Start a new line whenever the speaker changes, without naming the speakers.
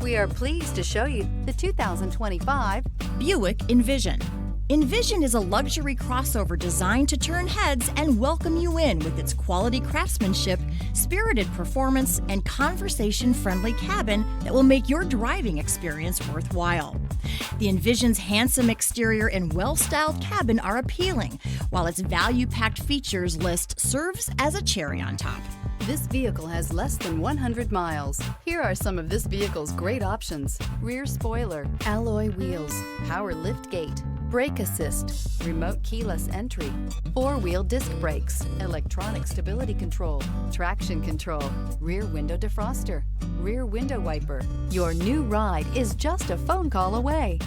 We are pleased to show you the 2025
Buick Envision. Envision is a luxury crossover designed to turn heads and welcome you in with its quality craftsmanship, spirited performance, and conversation-friendly cabin that will make your driving experience worthwhile. The Envision's handsome exterior and well-styled cabin are appealing, while its value-packed features list serves as a cherry on top.
This vehicle has less than 100 miles. Here are some of this vehicle's great options: rear spoiler, alloy wheels, power lift gate, brake assist, remote keyless entry, four-wheel disc brakes, electronic stability control, traction control, rear window defroster, rear window wiper. Your new ride is just a phone call away.